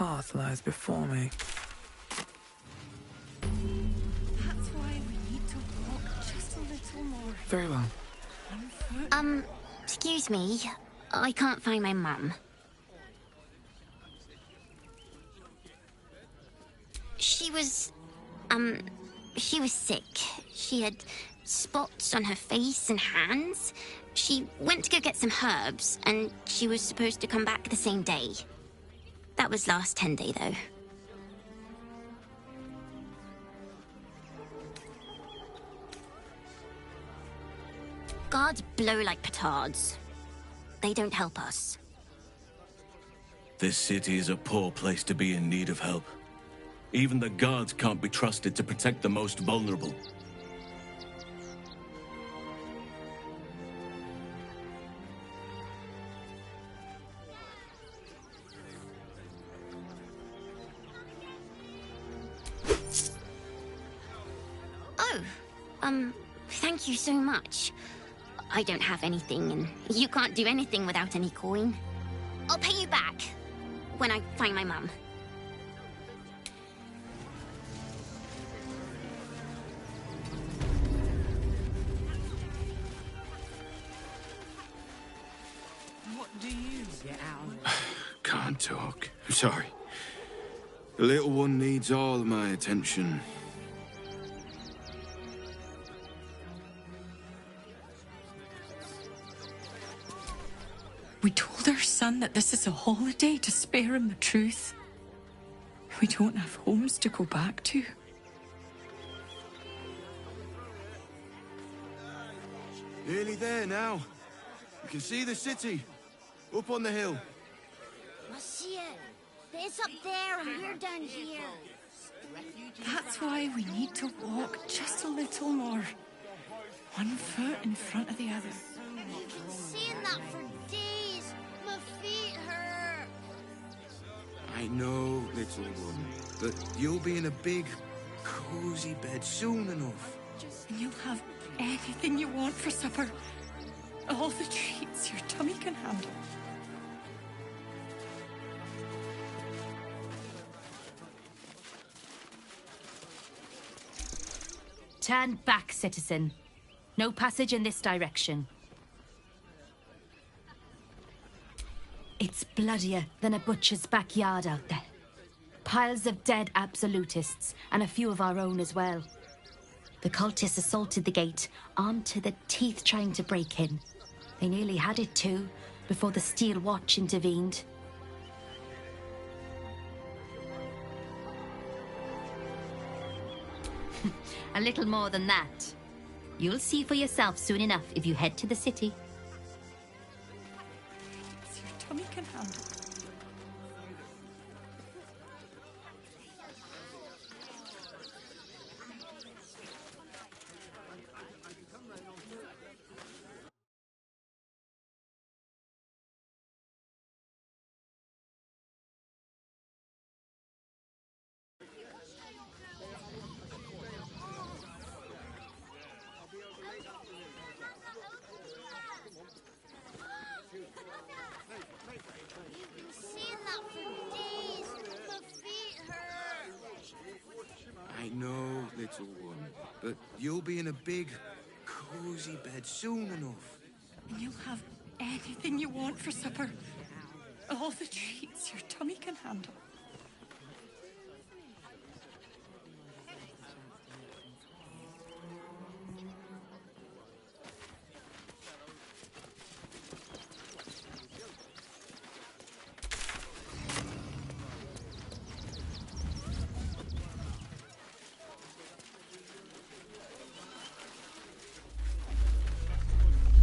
path lies before me. That's why we need to walk just a little more. Very well. Excuse me. I can't find my mum. She was sick. She had spots on her face and hands. She went to go get some herbs, and she was supposed to come back the same day. That was last 10 day, though. Guards blow like petards. They don't help us. This city is a poor place to be in need of help. Even the guards can't be trusted to protect the most vulnerable. Thank you so much. I don't have anything, and you can't do anything without any coin. I'll pay you back when I find my mum. What do you get out? Can't talk. I'm sorry. The little one needs all my attention. We told our son that this is a holiday to spare him the truth. We don't have homes to go back to. Nearly there now. You can see the city. Up on the hill. Monsieur, it's up there and we're down here. That's why we need to walk just a little more. One foot in front of the other. You've been saying that for days. My feet hurt. I know, little one, but you'll be in a big, cozy bed soon enough. And you'll have anything you want for supper. All the treats your tummy can handle. Turn back, citizen. No passage in this direction. It's bloodier than a butcher's backyard out there. Piles of dead absolutists, and a few of our own as well. The cultists assaulted the gate, armed to the teeth trying to break in. They nearly had it too, before the Steel Watch intervened. A little more than that. You'll see for yourself soon enough if you head to the city. As your tummy can handle. I know, little one, but you'll be in a big, cozy bed soon enough. And you'll have anything you want for supper. All the treats your tummy can handle.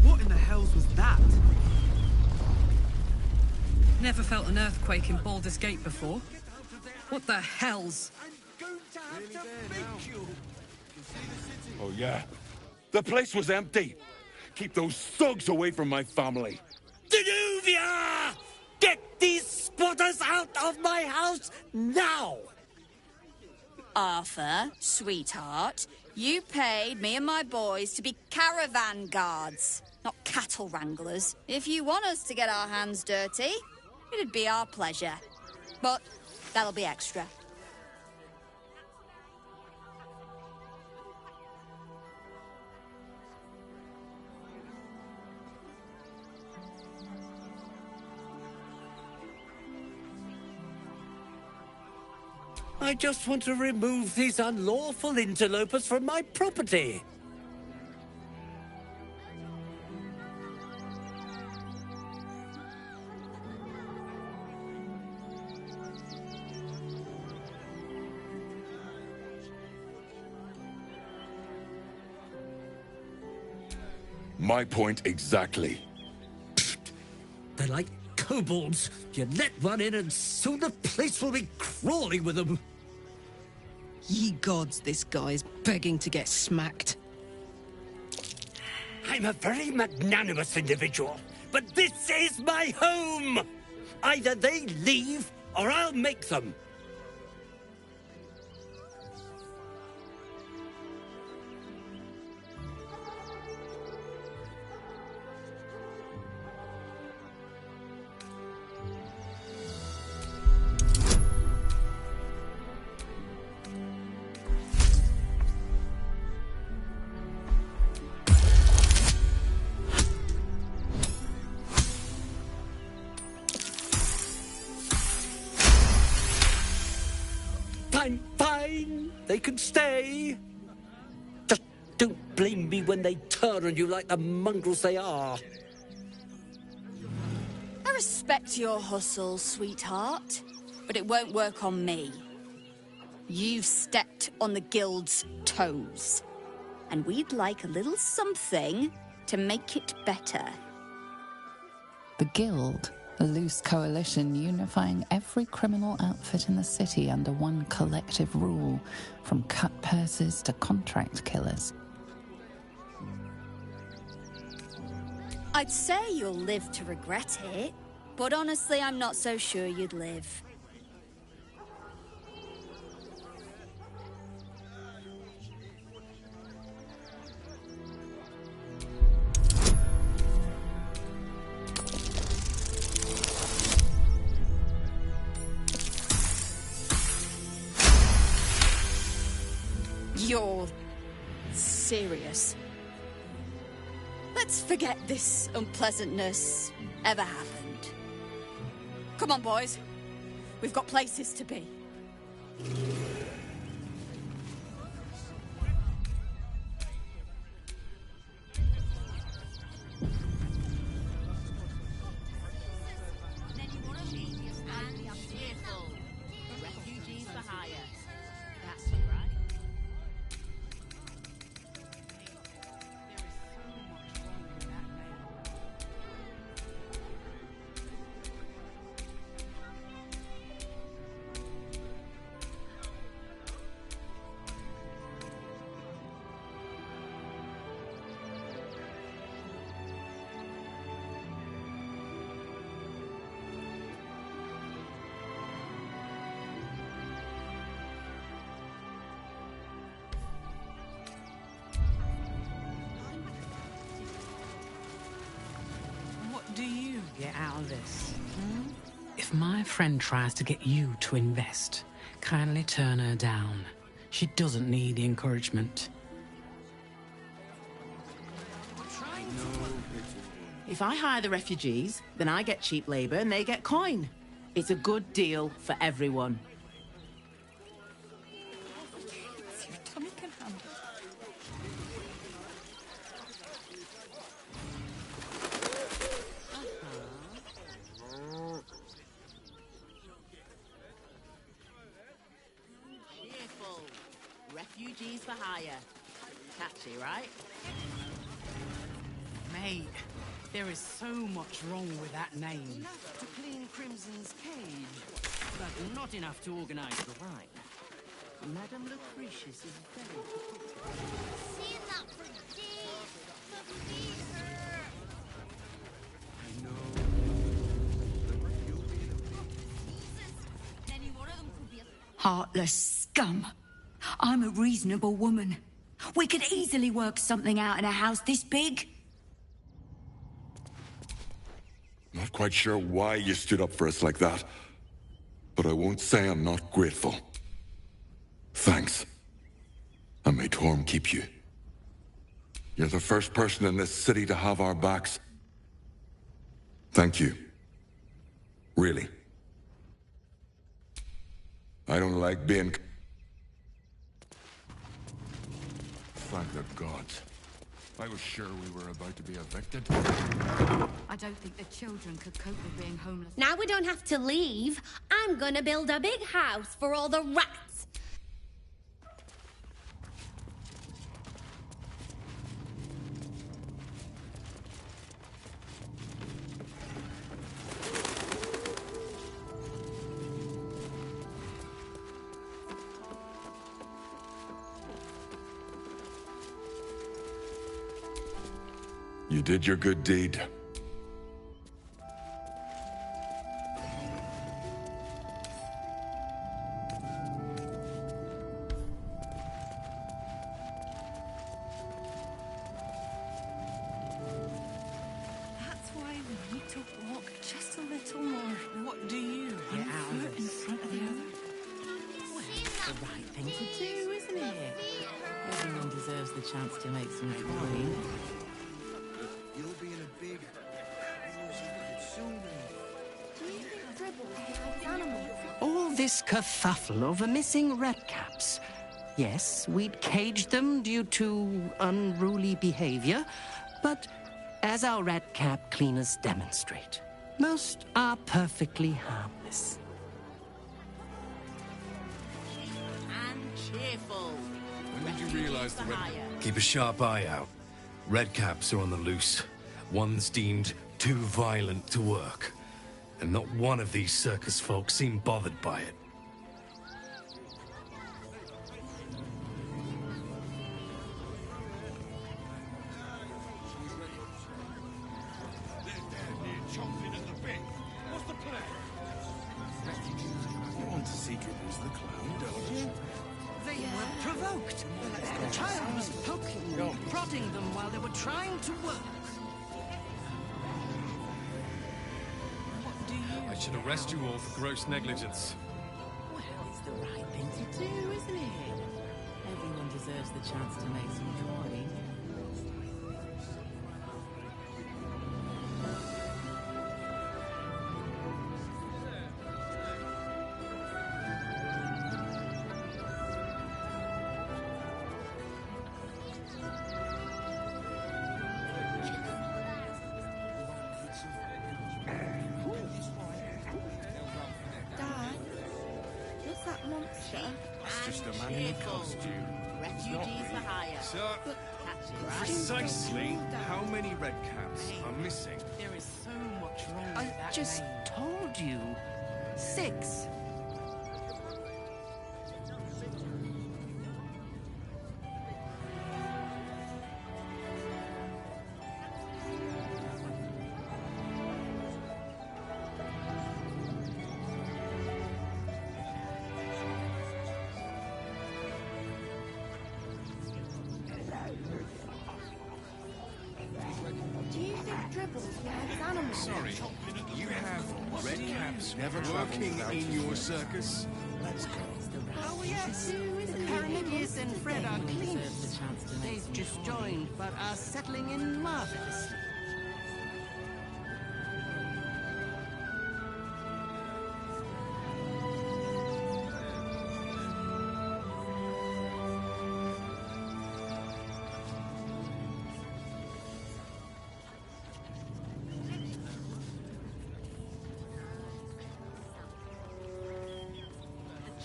What in the hells was that? Never felt an earthquake in Baldur's Gate before. What the hells? Oh, yeah? The place was empty. Keep those thugs away from my family. Danuvia! Get these squatters out of my house now! Arthur, sweetheart, you paid me and my boys to be caravan guards, not cattle wranglers. If you want us to get our hands dirty, it'd be our pleasure. But That'll be extra. I just want to remove these unlawful interlopers from my property. My point exactly. They're like kobolds. You let one in and soon the place will be crawling with them. Ye gods, this guy is begging to get smacked. I'm a very magnanimous individual, but this is my home! Either they leave, or I'll make them. Fine. They can stay. Just don't blame me when they turn on you like the mongrels they are. I respect your hustle, sweetheart, but it won't work on me. You've stepped on the guild's toes, and we'd like a little something to make it better. The Guild, a loose coalition unifying every criminal outfit in the city under one collective rule, from cut purses to contract killers. I'd say you'll live to regret it, but honestly, I'm not so sure you'd live. You're serious? Let's forget this unpleasantness ever happened. Come on, boys. We've got places to be. What do you get out of this? If my friend tries to get you to invest, kindly turn her down. She doesn't need the encouragement. If I hire the refugees, then I get cheap labor and they get coin. It's a good deal for everyone. Your tummy can handle. Cheerful. Refugees for hire. Catchy, right? Mate, there is so much wrong with that name. Enough to clean Crimson's cage, but not enough to organize the wine. Madame Lucretius is very particular. Seen that for days. The freezer. I know. Any one of them could be a... Heartless scum. I'm a reasonable woman. We could easily work something out in a house this big. Not quite sure why you stood up for us like that. but I won't say I'm not grateful. Thanks. And may Torm keep you. You're the first person in this city to have our backs. Thank you. Really. I don't like being... Thank the gods. I was sure we were about to be evicted. I don't think the children could cope with being homeless. Now we don't have to leave. I'm gonna build a big house for all the rats. You did your good deed. That's why we need to walk just a little more. What do you get out of Foot in this? front of the other. Well, it's the right thing to do, isn't it? Everyone deserves the chance to make some coin. You'll be in a big cozy bed soon enough. Do you think Dribble likes animals? All this kerfuffle over missing redcaps. Yes, we'd caged them due to unruly behavior, but as our redcap cleaners demonstrate, most are perfectly harmless. And cheerful. When did you realize the red... Keep a sharp eye out. Redcaps are on the loose. One's deemed too violent to work. And not one of these circus folk seem bothered by it. Chomping at the bit. What's the plan? You want to see Dribbles the clown, don't you? They were provoked. The child was poking them, prodding them while they were trying to work. What do you... I should arrest you all for gross negligence. Well, it's the right thing to do, isn't it? Everyone deserves the chance to make some coin. Dad, what's that monster? That's just a man in a costume. Refugees for hire. So, Catch it, right? precisely how many redcaps are missing? There is so much wrong with I that just name. told you. 6. Do you think Dribble likes animals? Sorry, you have redcaps never working in your circus? Let's go. Oh, yes. Carinidius and Fred are cleaners. They've just joined, but are settling in marvelously.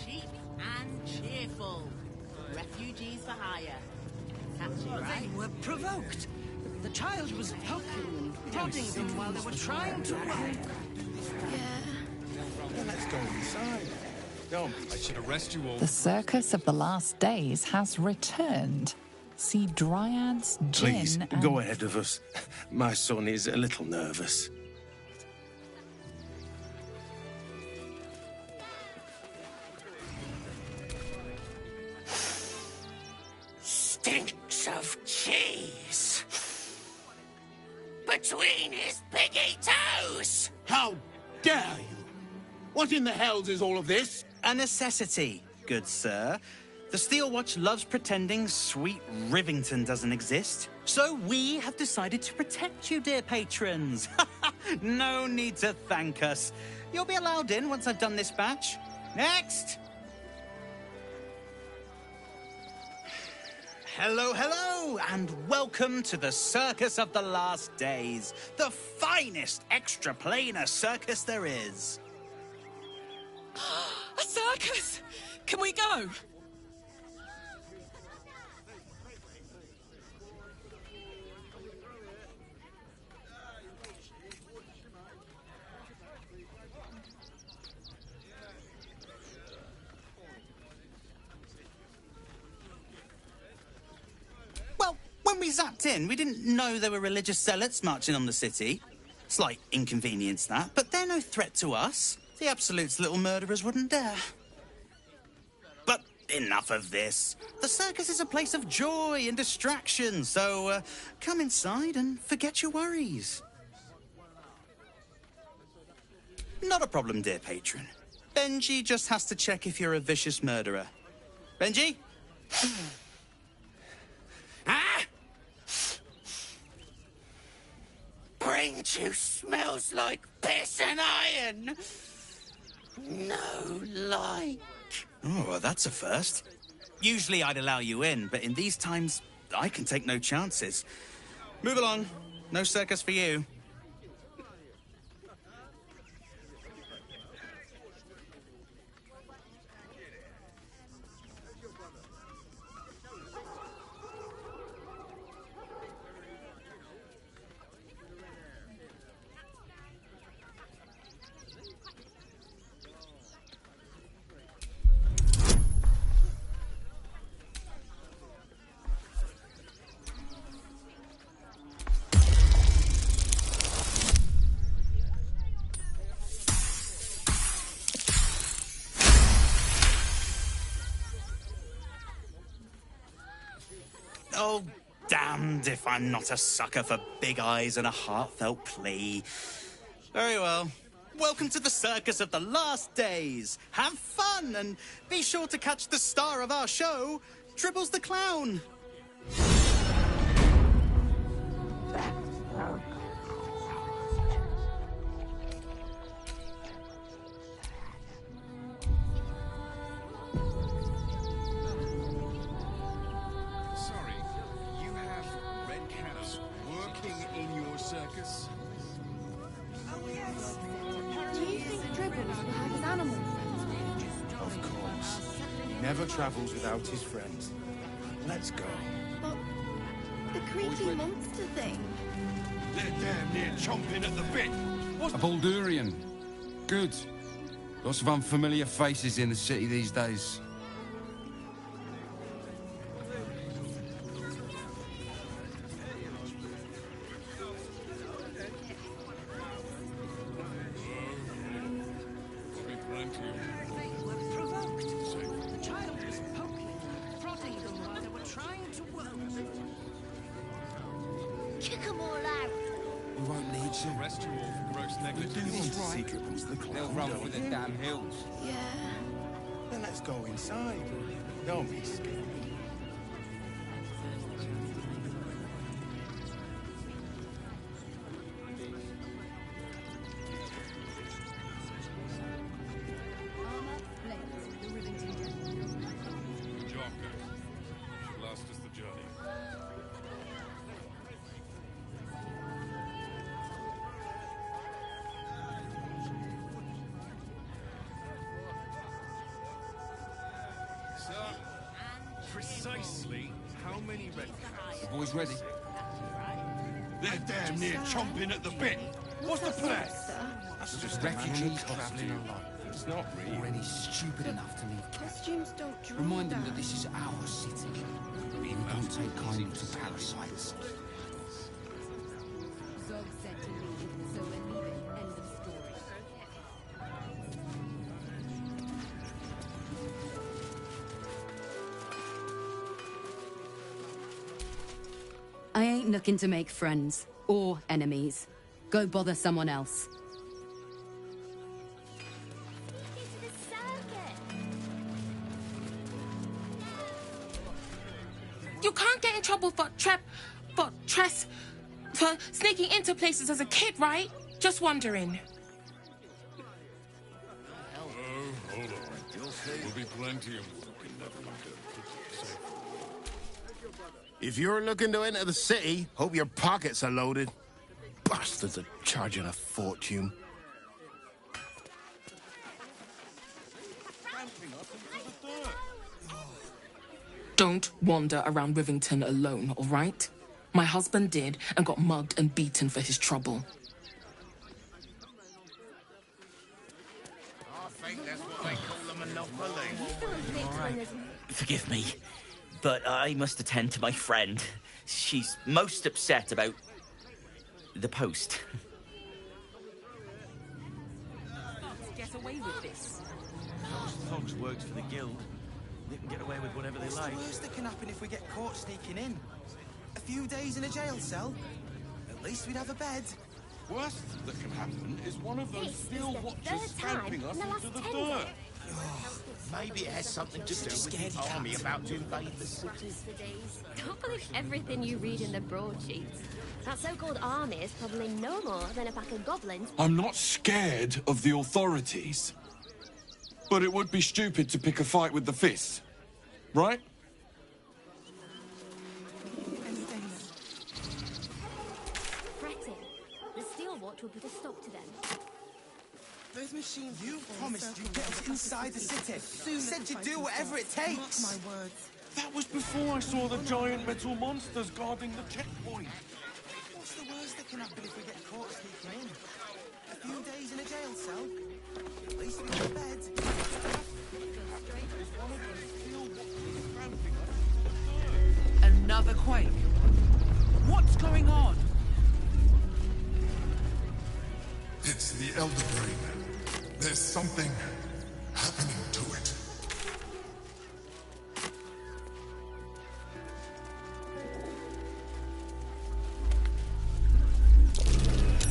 Cheap and cheerful. Refugees for hire. Catch it, They right? were provoked. The child was poking and prodding them while they were trying to work. Well, let's go inside. Don't be I should arrest you all. The circus of the last days has returned. See Dryads, Please, Jinn, and... go ahead of us. My son is a little nervous. Stinks of cheese. Between his piggy toes. How dare you? What in the hells is all of this? A necessity, good sir. The Steel Watch loves pretending sweet Rivington doesn't exist. So we have decided to protect you, dear patrons. No need to thank us. You'll be allowed in once I've done this batch. Next! Hello, hello, and welcome to the Circus of the Last Days, the finest extra-planar circus there is. A circus! Can we go? Well, when we zapped in, we didn't know there were religious zealots marching on the city. Slight inconvenience, that, but they're no threat to us. The Absolute's little murderers wouldn't dare. But enough of this. The circus is a place of joy and distraction, so come inside and forget your worries. Not a problem, dear patron. Benji just has to check if you're a vicious murderer. Benji? Ah! Brain juice smells like piss and iron. No like. Oh, well, that's a first. Usually I'd allow you in, but in these times, I can take no chances. Move along. No circus for you. Oh, damned if I'm not a sucker for big eyes and a heartfelt plea. Very well. Welcome to the Circus of the Last Days. Have fun, and be sure to catch the star of our show, Tribbles the Clown. Circus? Oh, yes. Do you think Dribbles will have his animal friends? Of course. He never travels without his friends. Let's go. But the creaky monster thing. They're damn near chomping at the bit. A Baldurian. Good. Lots of unfamiliar faces in the city these days. Kick them all out. We won't need to. Arrest you all for gross negligence. They'll run for the damn hills. Yeah. Then let's go inside. Don't be scared. Precisely how many red caps? The boys ready? They're damn near chomping at the bit. What's the plan? That's just refugees travelling alone. It's not real. Or any stupid enough to leave camp. Costumes don't draw. Remind them that this is our city. We don't take kindly to parasites. Zog said to me, so we're leaving. End of story. I ain't looking to make friends or enemies. Go bother someone else. You can't get in trouble for sneaking into places as a kid, right? Just wondering. Oh, hold on. There'll be plenty of work in Neverwinter. If you're looking to enter the city, hope your pockets are loaded. Bastards are charging a fortune. Don't wander around Rivington alone, all right? My husband did and got mugged and beaten for his trouble. I think that's what they call a monopoly. Forgive me, but I must attend to my friend. She's most upset about the post. Get away with this. Those thugs worked for the guild. They can get away with whatever they like. What's the worst that can happen if we get caught sneaking in? A few days in a jail cell? At least we'd have a bed. Worst that can happen is one of those steel watchers stamping us into the dirt. Maybe it has something to do with the army about to invade the city. Don't believe everything you read in the broadsheets. That so-called army is probably no more than a pack of goblins. I'm not scared of the authorities. But it would be stupid to pick a fight with the fists, right? Fretting. The Steel Watch will put a stop to them. Those machines, you promised you'd get us inside the city. You said you'd do whatever it takes. Mark my words. That was before I saw the giant metal monsters guarding the checkpoint. What's the worst that can happen if we get caught sneaking in? A few days in a jail cell? At least we have a bed. Another quake. What's going on? It's the Elder Brain. There's something happening to it.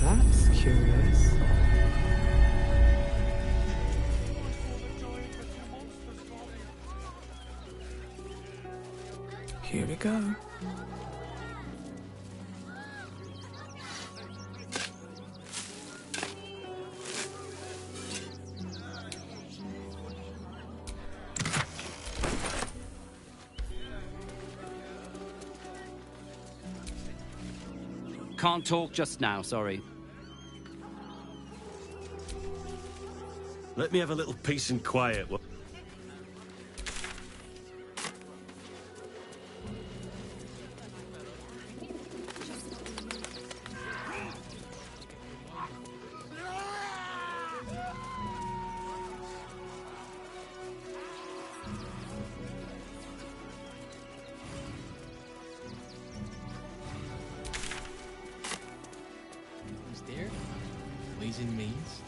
That's curious. Here we go. Can't talk just now, sorry. Let me have a little peace and quiet. Pleasing means.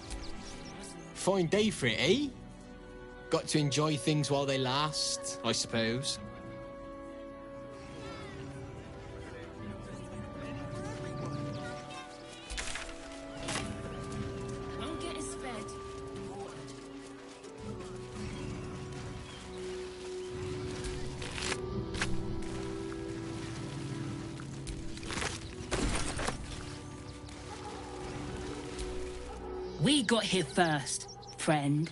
Fine day for it, eh? Got to enjoy things while they last, I suppose. Don't get his bed. We got here first, friend.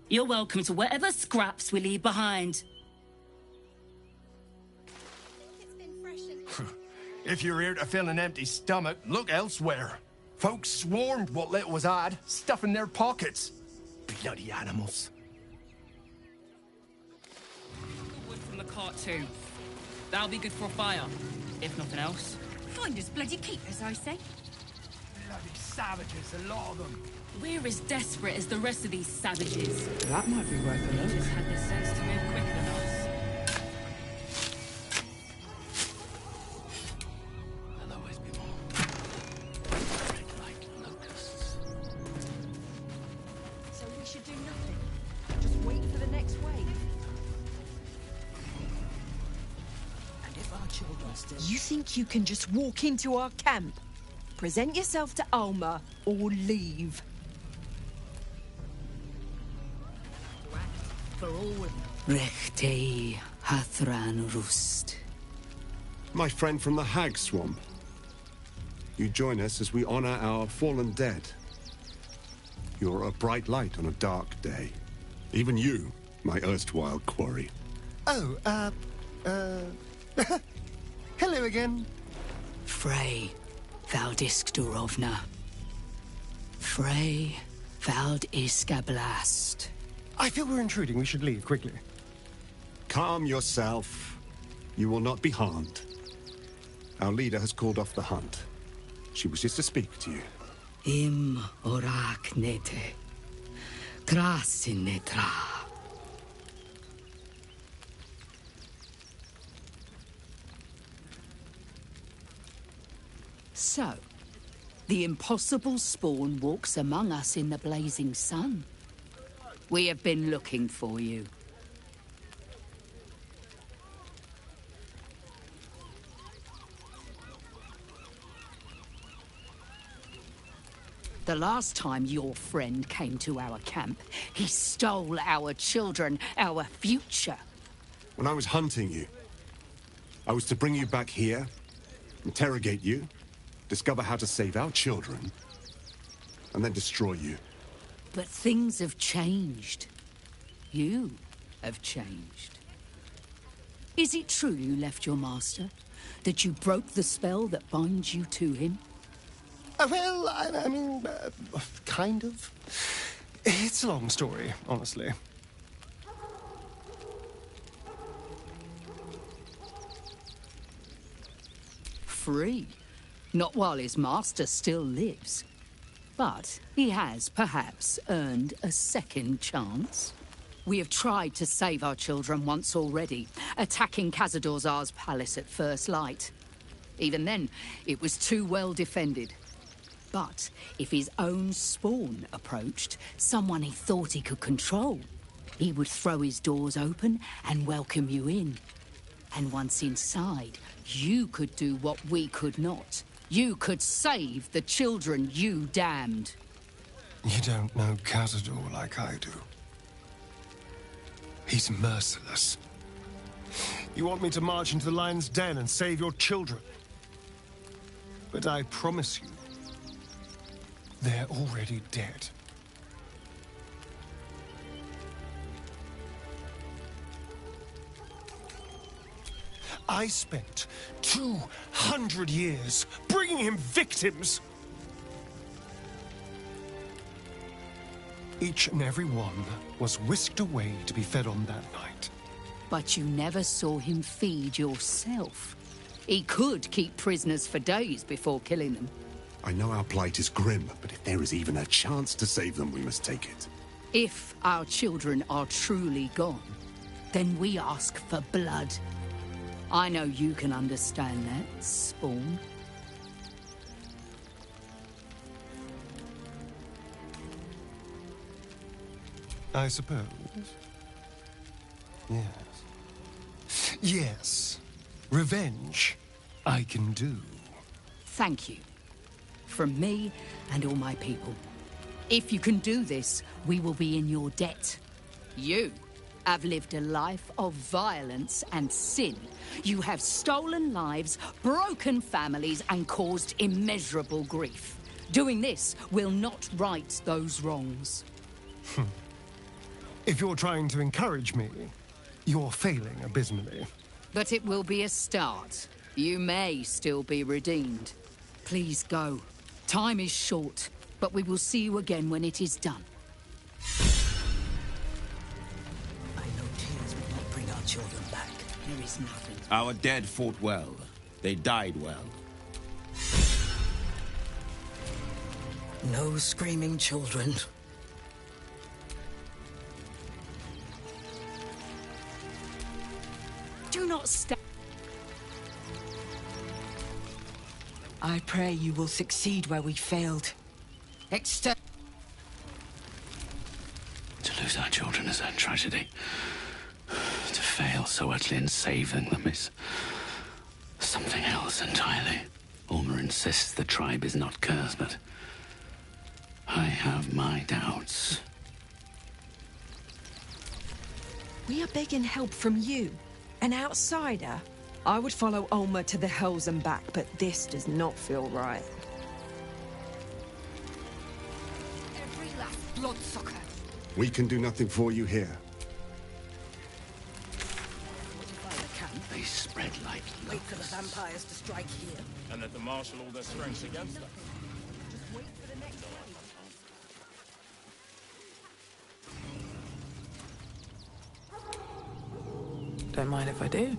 You're welcome to whatever scraps we leave behind. If you're here to fill an empty stomach, look elsewhere. Folks swarmed what little was had, stuffing their pockets. Bloody animals. Wood from the cart too. That'll be good for a fire, if nothing else. Find us bloody keepers, I say. Bloody savages, a lot of them. We're as desperate as the rest of these savages. That might be worth a They look. just had the sense to move quicker than us. There'll always be more. Red like locusts. So we should do nothing. Just wait for the next wave. And if our children still... You think you can just walk into our camp, present yourself to Alma, or leave? For all. Rechtei Hathran Rust. My friend from the Hag Swamp. You join us as we honor our fallen dead. You're a bright light on a dark day. Even you, my erstwhile quarry. Oh, hello again. Frey Valdiskdorovna. Frey Valdiskablast. I feel we're intruding. We should leave quickly. Calm yourself. You will not be harmed. Our leader has called off the hunt. She wishes to speak to you. Im oraknete. Krasinetra. So, the impossible spawn walks among us in the blazing sun. We have been looking for you. The last time your friend came to our camp, he stole our children, our future. When I was hunting you, I was to bring you back here, interrogate you, discover how to save our children, and then destroy you. But things have changed. You have changed. Is it true you left your master? That you broke the spell that binds you to him? Well, I mean, kind of. It's a long story, honestly. Free. Not while his master still lives. But he has, perhaps, earned a second chance. We have tried to save our children once already, attacking Khazad-dûr's palace at first light. Even then, it was too well defended. But if his own spawn approached, someone he thought he could control, he would throw his doors open and welcome you in. And once inside, you could do what we could not. You could save the children you damned. You don't know Khazad-dûr like I do. He's merciless. You want me to march into the lion's den and save your children? But I promise you, they're already dead. I spent 200 years bringing him victims. Each and every one was whisked away to be fed on that night. But you never saw him feed yourself. He could keep prisoners for days before killing them. I know our plight is grim, but if there is even a chance to save them, we must take it. If our children are truly gone, then we ask for blood. I know you can understand that, Spawn. I suppose. Yes. Yes. Revenge, I can do. Thank you. From me and all my people. If you can do this, we will be in your debt. You have lived a life of violence and sin. You have stolen lives, broken families, and caused immeasurable grief. Doing this will not right those wrongs. If you're trying to encourage me, you're failing abysmally. But it will be a start. You may still be redeemed. Please go. Time is short, but we will see you again when it is done. I know tears will not bring our children back. There is nothing. Our dead fought well. They died well. No screaming children. Do not stop. I pray you will succeed where we failed. To lose our children is a tragedy. To fail so utterly in saving them is something else entirely. Ulmer insists the tribe is not cursed, but I have my doubts. We are begging help from you, an outsider. I would follow Ulmer to the hills and back, but this does not feel right. Every last bloodsucker. We can do nothing for you here. They spread like Wait for the vampires to strike here. And let them marshal all their strength against us. Just wait for the next wave. Don't mind if I do.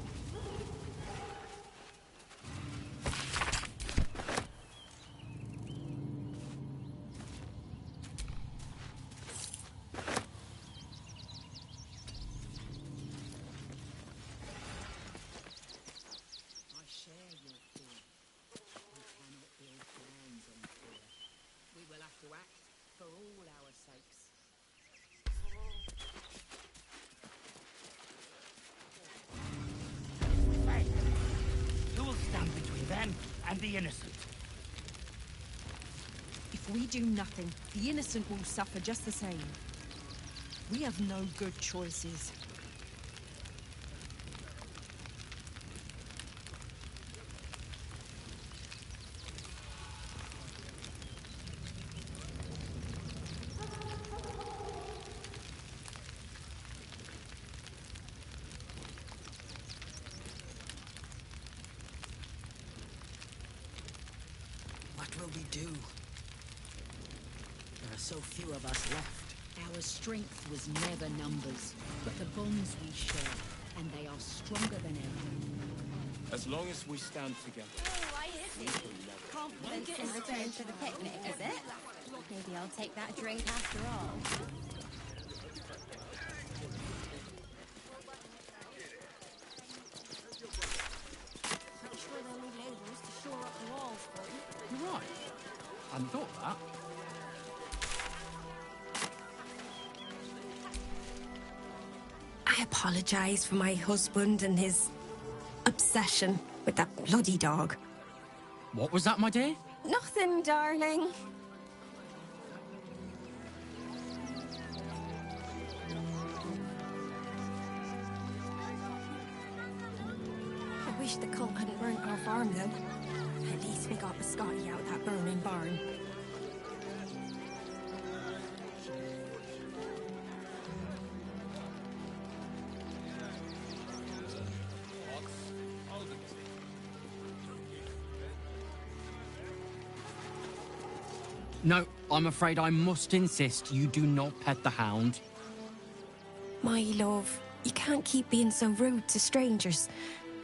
Who will stand between them and the innocent? If we do nothing, the innocent will suffer just the same. We have no good choices. What will we do? There are so few of us left. Our strength was never numbers, but the bonds we share, and they are stronger than ever. As long as we stand together. Oh, I hear you. Confidence in return for the picnic, is it? Maybe I'll take that drink after all. I'm sure they'll need labourers to shore up the walls for you. You're right. I hadn't thought of that. I apologise for my husband and his obsession with that bloody dog. What was that, my dear? Nothing, darling. I wish the cult hadn't burnt our farm, though. At least we got the Scotty out of that burning barn. No, I'm afraid I must insist you do not pet the hound. My love, you can't keep being so rude to strangers.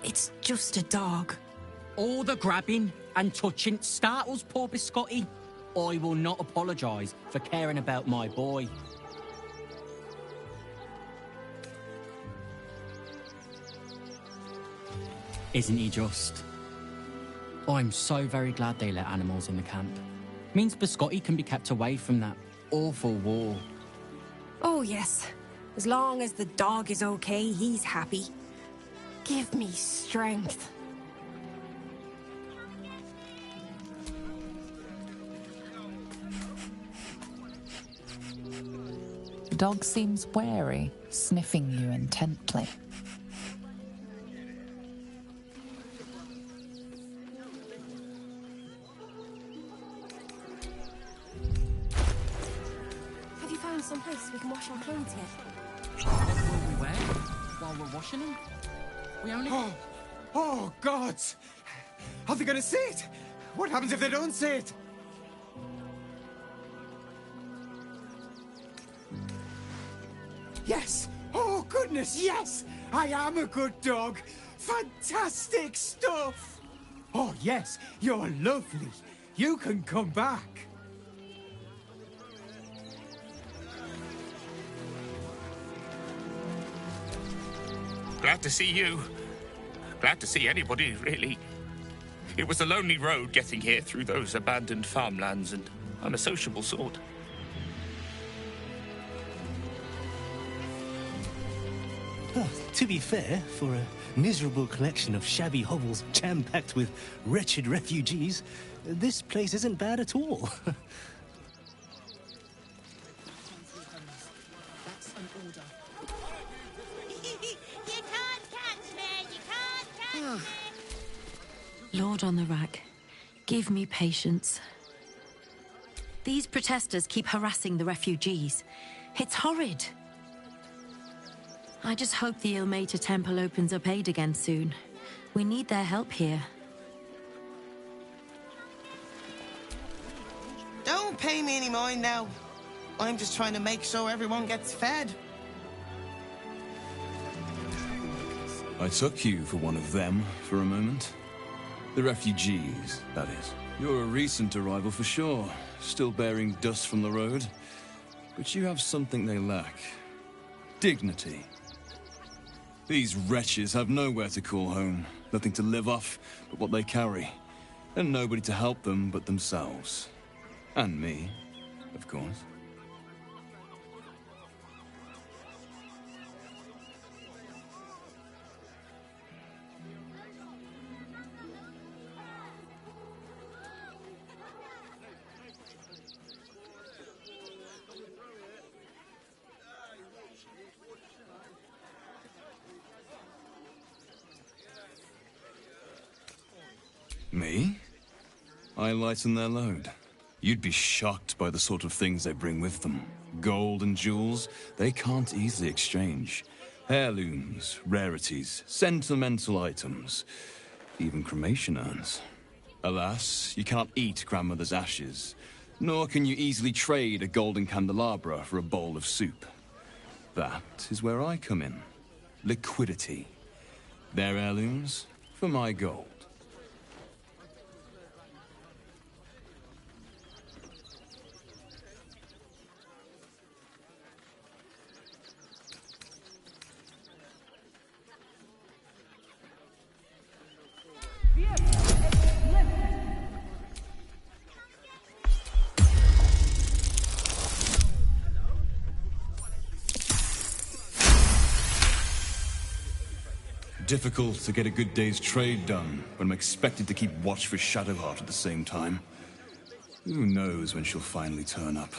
It's just a dog. All the grabbing and touching startles poor Biscotti. I will not apologise for caring about my boy. Isn't he just? I'm so very glad they let animals in the camp. Means Biscotti can be kept away from that awful war. Oh, yes. As long as the dog is okay, he's happy. Give me strength. The dog seems wary, sniffing you intently. Have you found some place we can wash our clothes yet? What will we wear while we're washing them? We only... Oh, God! Are they gonna see it? What happens if they don't see it? Yes! Oh, goodness, yes! I am a good dog! Fantastic stuff! Oh, yes, you're lovely. You can come back. Glad to see you. Glad to see anybody, really. It was a lonely road getting here through those abandoned farmlands, and I'm a sociable sort. Oh, to be fair, for a miserable collection of shabby hovels jam-packed with wretched refugees, this place isn't bad at all. That's an order. You can't catch me! You can't catch me! Lord on the rack, give me patience. These protesters keep harassing the refugees. It's horrid. I just hope the Ilmater Temple opens up aid again soon. We need their help here. Don't pay me any mind now. I'm just trying to make sure everyone gets fed. I took you for one of them for a moment. The refugees, that is. You're a recent arrival for sure, still bearing dust from the road. But you have something they lack. Dignity. These wretches have nowhere to call home, nothing to live off but what they carry, and nobody to help them but themselves. And me, of course. Me? I lighten their load. You'd be shocked by the sort of things they bring with them. Gold and jewels, they can't easily exchange. Heirlooms, rarities, sentimental items, even cremation urns. Alas, you can't eat grandmother's ashes, nor can you easily trade a golden candelabra for a bowl of soup. That is where I come in. Liquidity. Their heirlooms for my gold. Difficult to get a good day's trade done when I'm expected to keep watch for Shadowheart at the same time. Who knows when she'll finally turn up?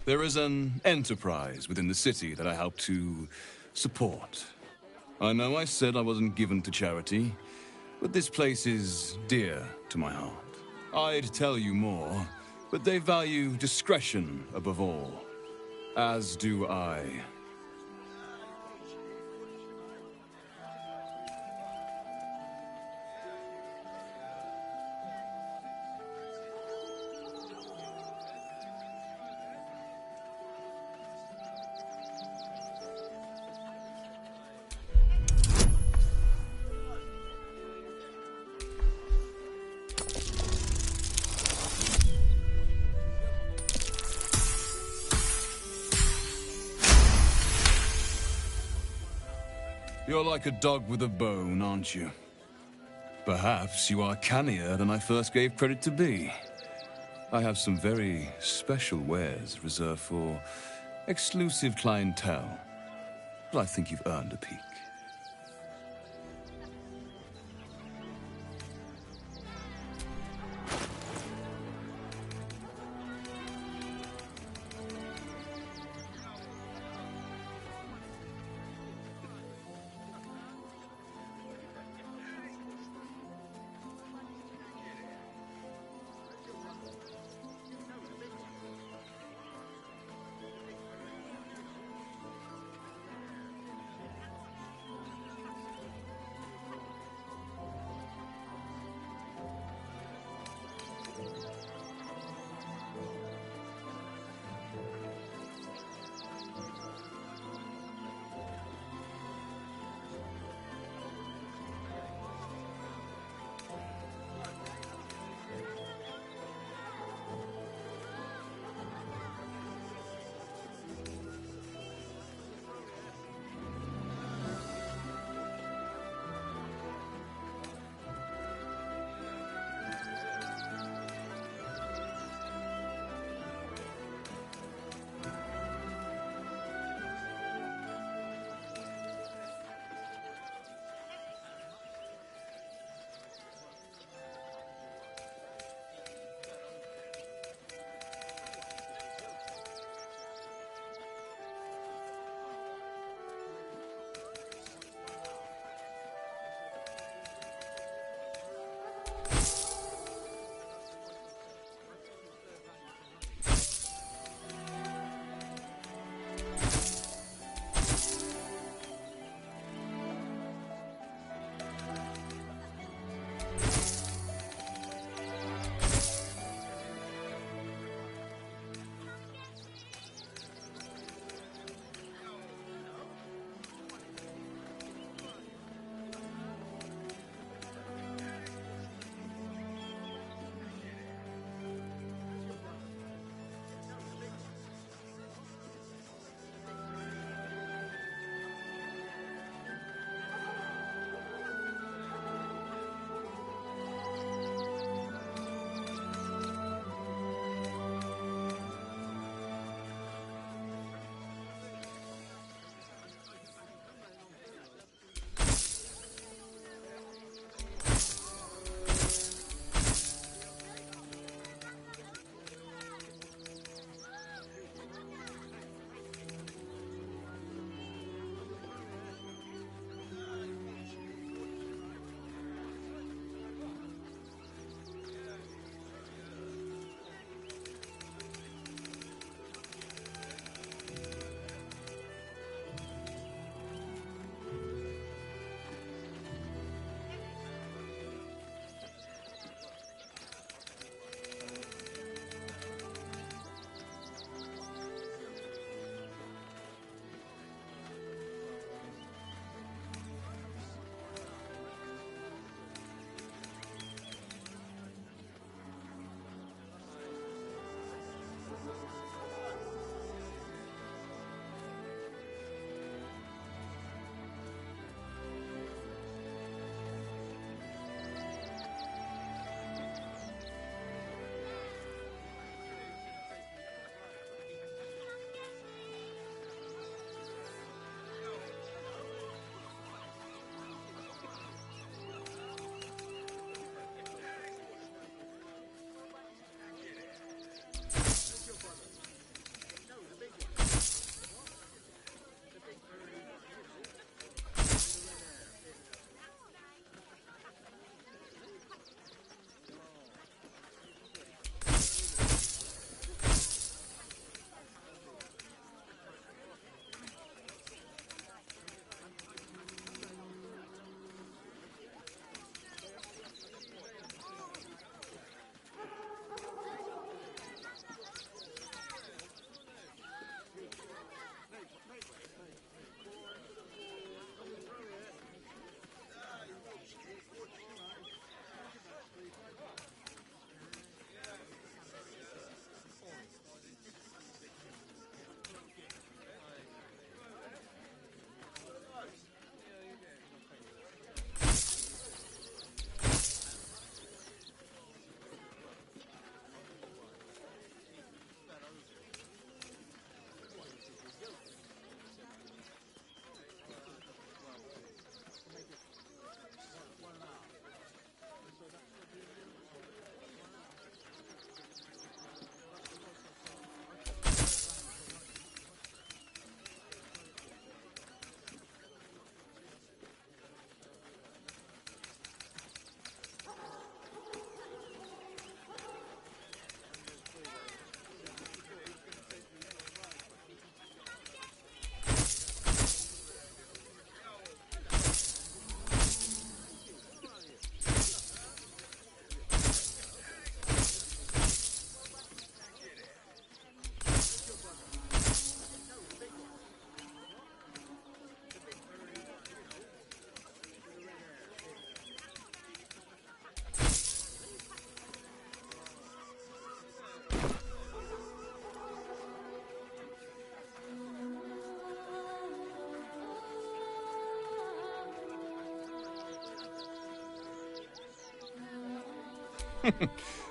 There is an enterprise within the city that I help to support. I know I said I wasn't given to charity, but this place is dear to my heart. I'd tell you more, but they value discretion above all. As do I. You're like a dog with a bone, aren't you? Perhaps you are cannier than I first gave credit to be. I have some very special wares reserved for exclusive clientele, but I think you've earned a peek.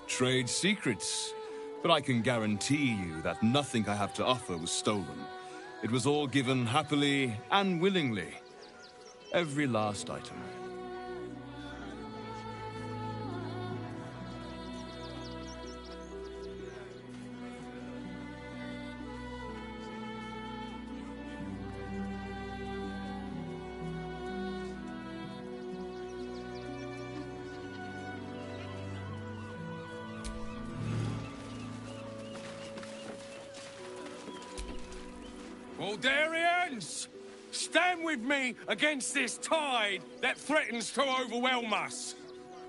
Trade secrets. But I can guarantee you that nothing I have to offer was stolen. It was all given happily and willingly. Every last item. Baldurians! Stand with me against this tide that threatens to overwhelm us!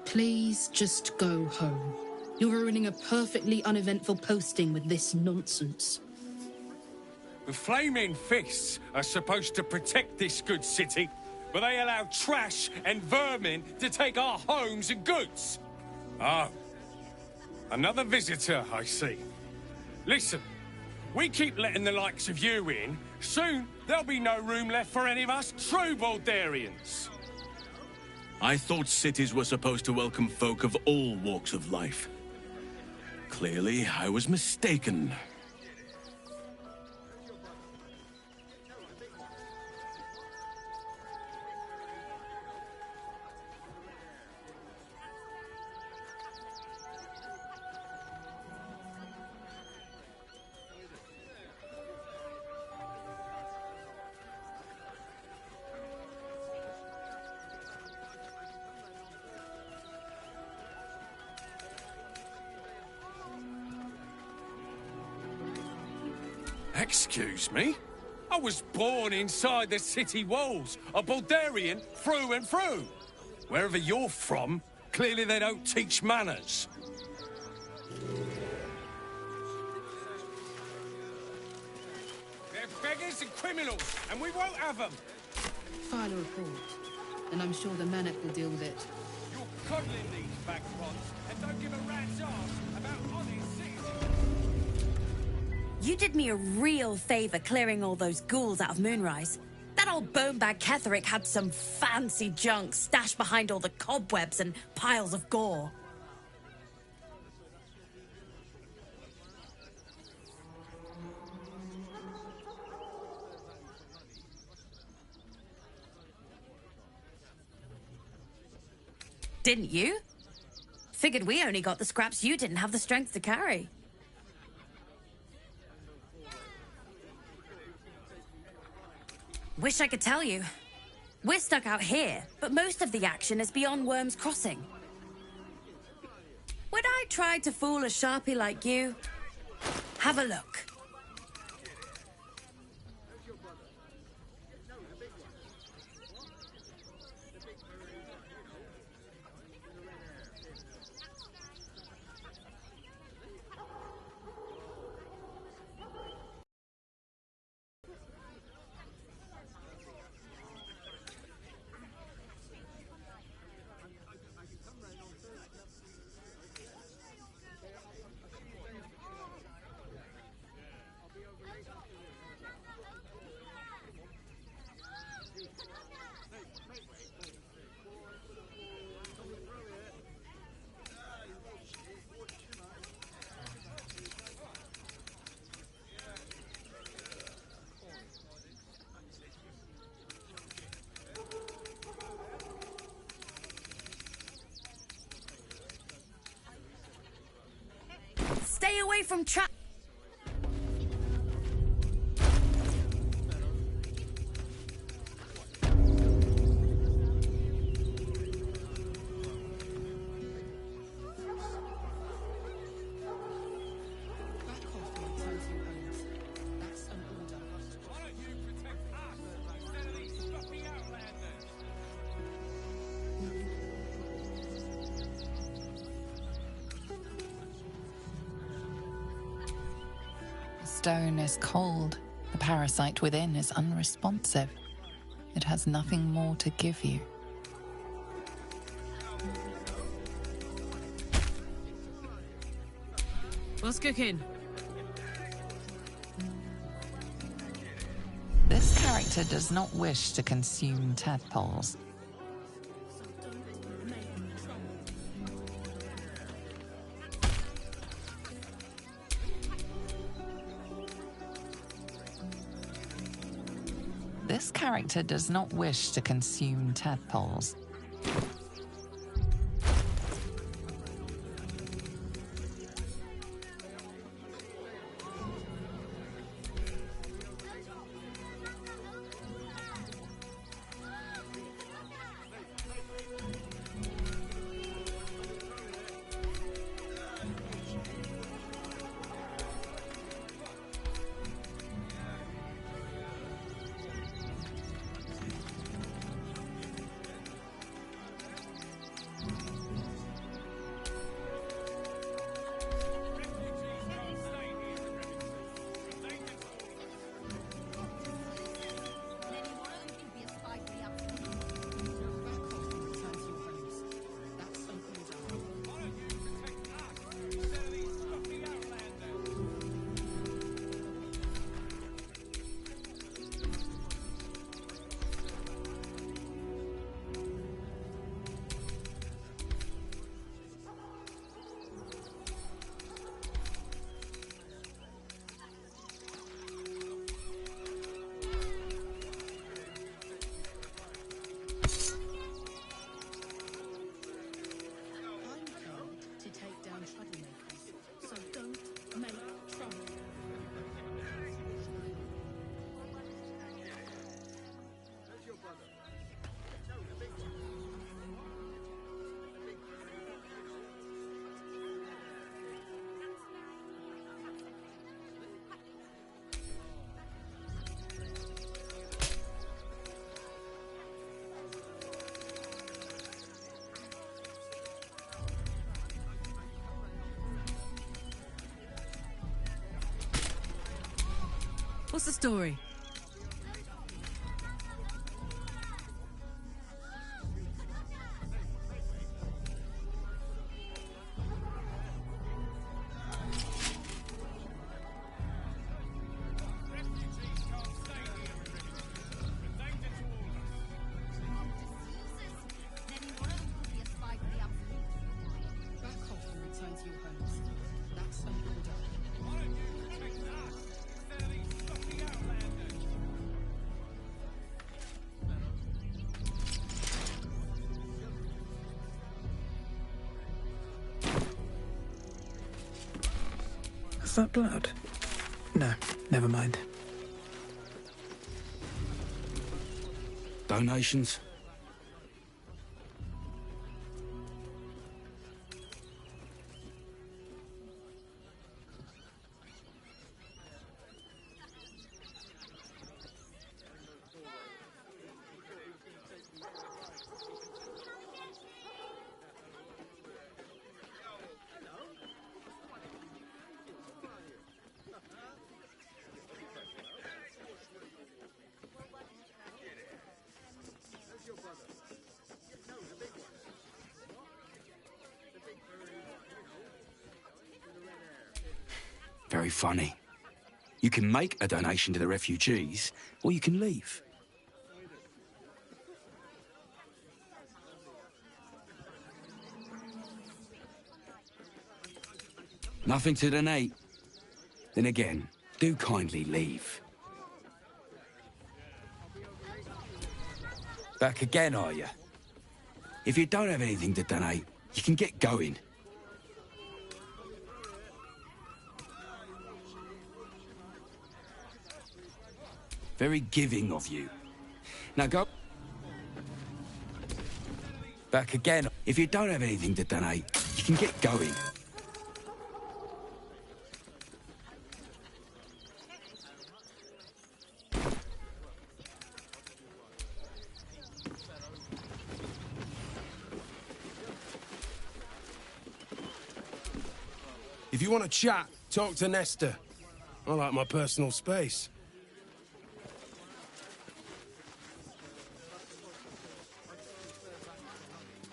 Please just go home. You're ruining a perfectly uneventful posting with this nonsense. The Flaming Fists are supposed to protect this good city, but they allow trash and vermin to take our homes and goods. Oh. Another visitor, I see. Listen. We keep letting the likes of you in. Soon, there'll be no room left for any of us true Baldurians. I thought cities were supposed to welcome folk of all walks of life. Clearly, I was mistaken. Excuse me? I was born inside the city walls, a Baldurian through and through. Wherever you're from, clearly they don't teach manners. They're beggars and criminals, and we won't have them. File a report, and I'm sure the Manic will deal with it. You're coddling these vagabonds, and don't give a rat's arse about honest citizens. You did me a real favor clearing all those ghouls out of Moonrise. That old bonebag Ketherick had some fancy junk stashed behind all the cobwebs and piles of gore. Didn't you? Figured we only got the scraps you didn't have the strength to carry. Wish I could tell you. We're stuck out here, but most of the action is beyond Worm's Crossing. Would I try to fool a sharpie like you? Have a look. Stay away from trap. Stone is cold. The parasite within is unresponsive. It has nothing more to give you. What's cooking? This character does not wish to consume tadpoles. This character does not wish to consume tadpoles. What's the story? Is that blood? No, never mind. Donations? Very funny. You can make a donation to the refugees, or you can leave. Nothing to donate? Then again, do kindly leave. Back again, are you? If you don't have anything to donate, you can get going. Very giving of you. Now go. Back again. If you don't have anything to donate, you can get going. If you want to chat, talk to Nestor. I like my personal space.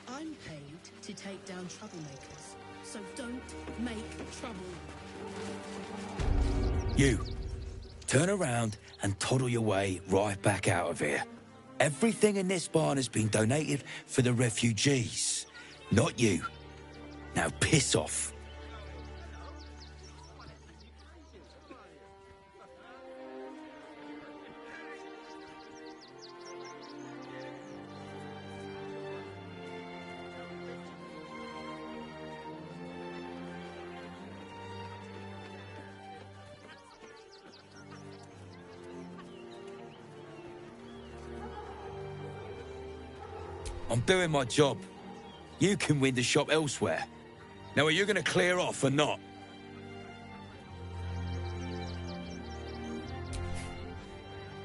I'm paid to take down troublemakers, so don't make trouble. You, turn around and toddle your way right back out of here. Everything in this barn has been donated for the refugees, not you. Now piss off. I'm doing my job. You can win the shop elsewhere. Now, are you going to clear off or not?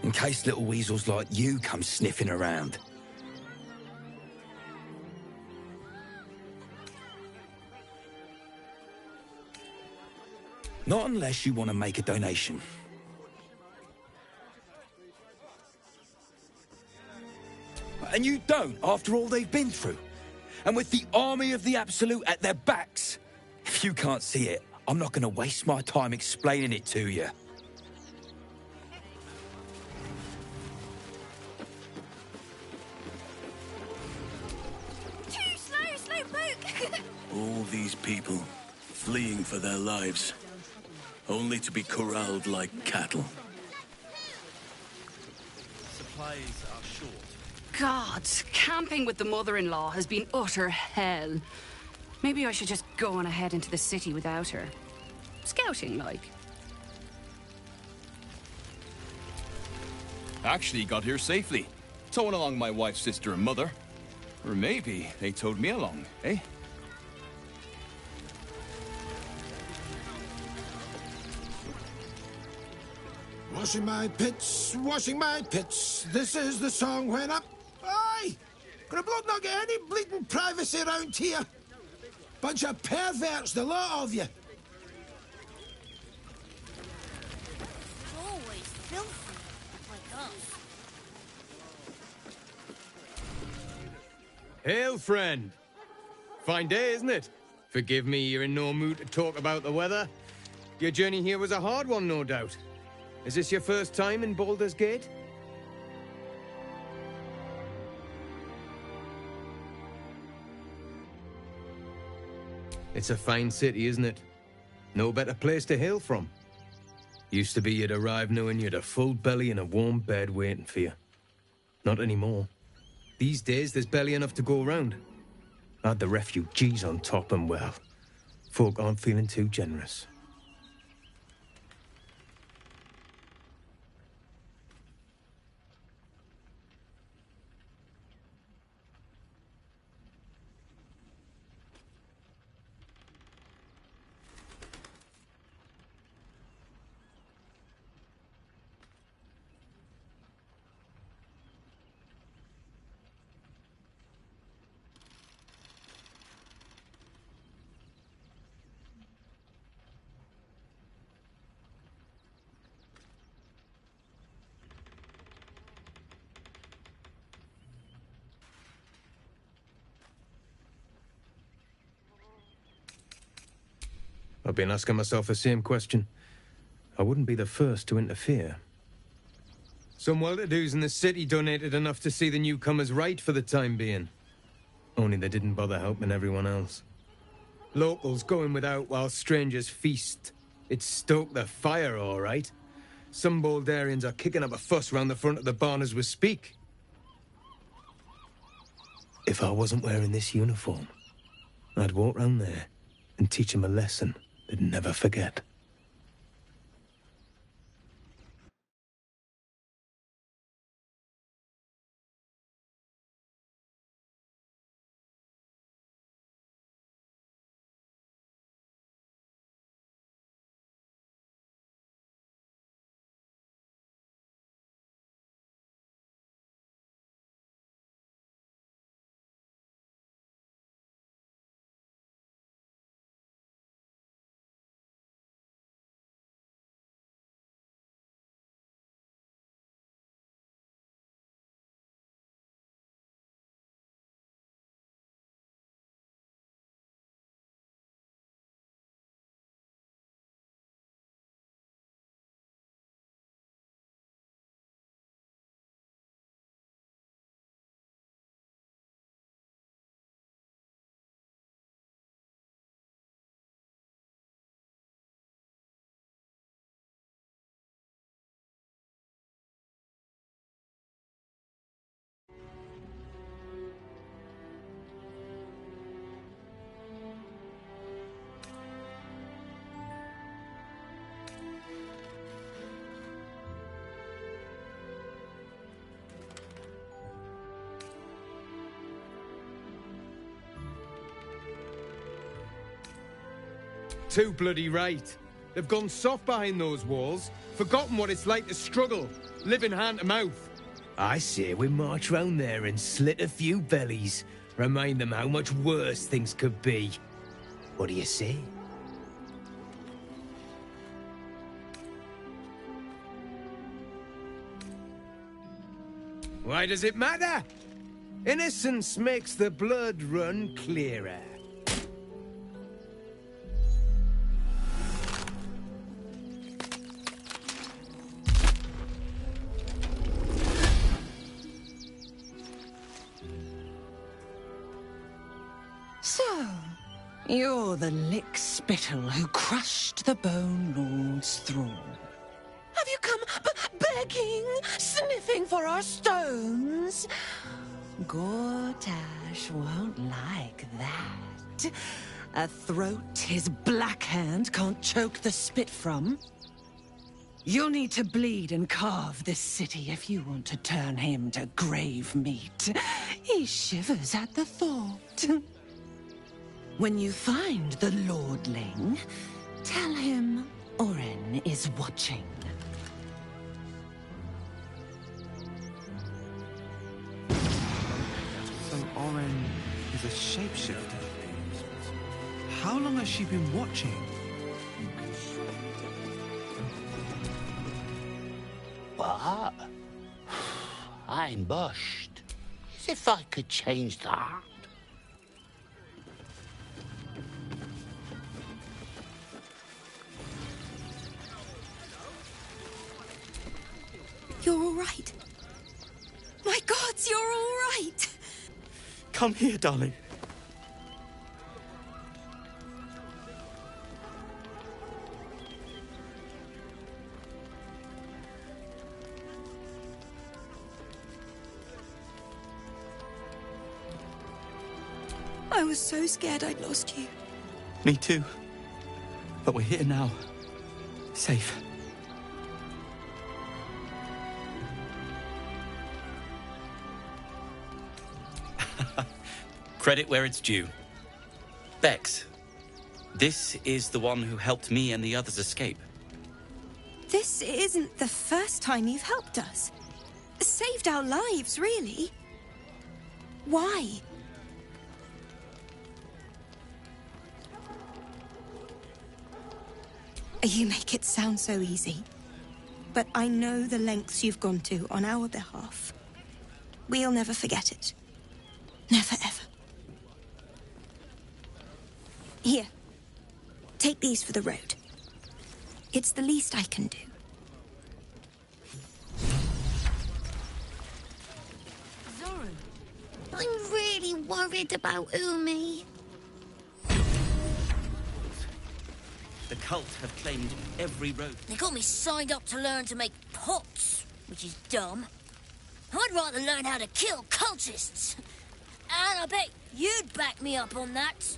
In case little weasels like you come sniffing around. Not unless you want to make a donation. And you don't, after all they've been through. And with the army of the Absolute at their backs. If you can't see it, I'm not going to waste my time explaining it to you. Too slow, Slowpoke! All these people, fleeing for their lives, only to be corralled like cattle. Supplies are short. God, camping with the mother-in-law has been utter hell. Maybe I should just go on ahead into the city without her. Scouting, like. Actually got here safely. Towing along my wife's sister and mother. Or maybe they towed me along, eh? Washing my pits, this is the song when up. Aye! Can a bloke not get any bleeding privacy around here? Bunch of perverts, the lot of you. Always filthy, like us. Hail, friend. Fine day, isn't it? Forgive me, you're in no mood to talk about the weather. Your journey here was a hard one, no doubt. Is this your first time in Baldur's Gate? It's a fine city, isn't it? No better place to hail from. Used to be you'd arrive knowing you'd a full belly and a warm bed waiting for you. Not anymore. These days, there's barely enough to go around. Add the refugees on top and, well, folk aren't feeling too generous. I've been asking myself the same question. I wouldn't be the first to interfere. Some well-to-dos in the city donated enough to see the newcomers right for the time being. Only they didn't bother helping everyone else. Locals going without while strangers feast. It stoked the fire, all right. Some Baldurians are kicking up a fuss round the front of the barn as we speak. If I wasn't wearing this uniform, I'd walk round there and teach them a lesson they'd never forget. too bloody right. They've gone soft behind those walls, forgotten what it's like to struggle, living hand to mouth. I say we march round there and slit a few bellies, remind them how much worse things could be. What do you say? Why does it matter? Innocence makes the blood run clearer. So, you're the lick-spittle who crushed the Bone Lord's thrall. Have you come begging, sniffing for our stones? Gortash won't like that. A throat his black hand can't choke the spit from. You'll need to bleed and carve this city if you want to turn him to grave meat. He shivers at the thought. When you find the Lordling, tell him Oren is watching. So Oren is a shapeshifter. How long has she been watching? What? I'm bushed. As if I could change that. You're all right. My gods, you're all right. Come here, darling. I was so scared I'd lost you. Me too. But we're here now. Safe. Credit where it's due. Bex, this is the one who helped me and the others escape. This isn't the first time you've helped us. Saved our lives, really. Why? You make it sound so easy. But I know the lengths you've gone to on our behalf. We'll never forget it. Never, ever. Here. Take these for the road. It's the least I can do. Zoran, I'm really worried about Umi. The cult have claimed every road. They got me signed up to learn to make pots, which is dumb. I'd rather learn how to kill cultists. And I bet you'd back me up on that.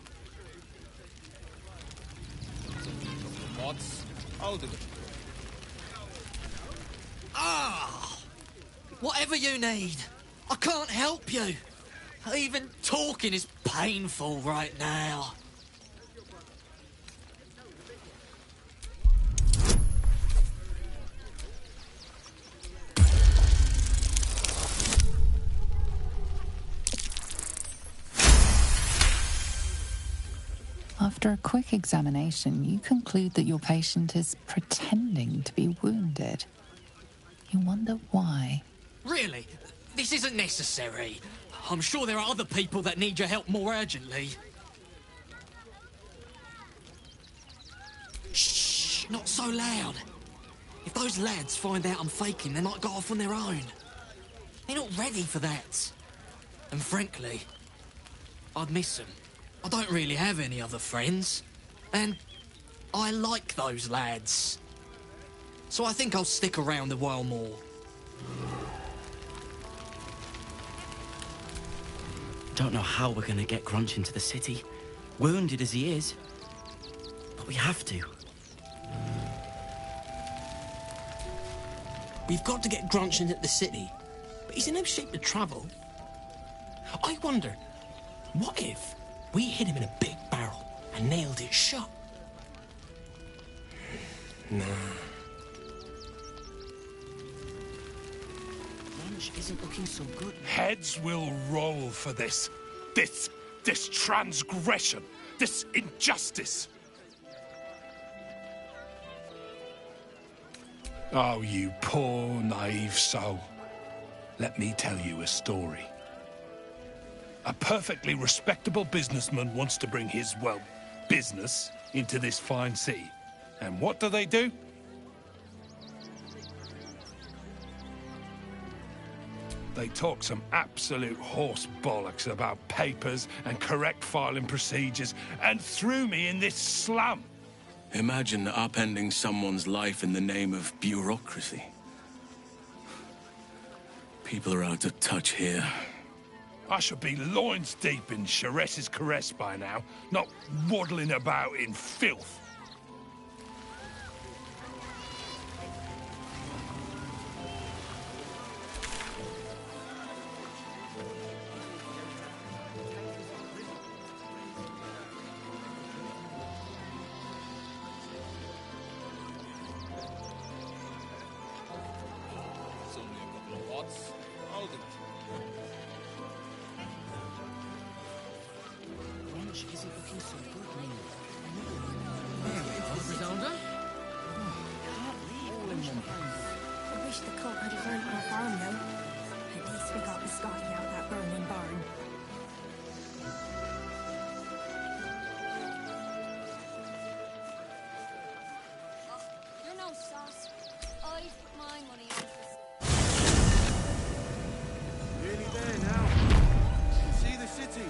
Mods, I'll do it. Ah! Whatever you need. I can't help you. Even talking is painful right now. After a quick examination, you conclude that your patient is pretending to be wounded. You wonder why. Really? This isn't necessary. I'm sure there are other people that need your help more urgently. Shh! Not so loud. If those lads find out I'm faking, they might go off on their own. They're not ready for that. And frankly, I'd miss them. I don't really have any other friends. And I like those lads. So I think I'll stick around a while more. Don't know how we're gonna get Grunch into the city, wounded as he is. But we have to. We've got to get Grunch into the city, but he's in no shape to travel. I wonder, what if we hit him in a big barrel and nailed it shut? Nah. Lunch isn't looking so good. Heads will roll for this. This transgression. This injustice. Oh, you poor, naive soul. Let me tell you a story. A perfectly respectable businessman wants to bring his, well, business into this fine city. And what do? They talk some absolute horse bollocks about papers and correct filing procedures and threw me in this slum. Imagine upending someone's life in the name of bureaucracy. People are out of touch here. I should be loins deep in Chares's caress by now, not waddling about in filth. Lunch isn't looking so good. I wish the cult had learned our farm, though. At least we got the Scotty out that burning barn. You're no sauce. I put my money into this. Nearly there now. You can see the city.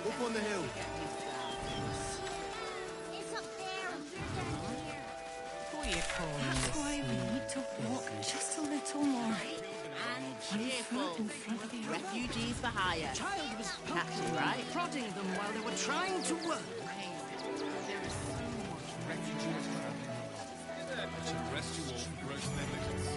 Up on the hill. It's up there. What are you calling That's this? why we need to walk just a little more. And cheerful. Refugees for hire. Child was Catchy, right? prodding them while they were trying to work. There is so much refugees I should arrest you all for gross negligence.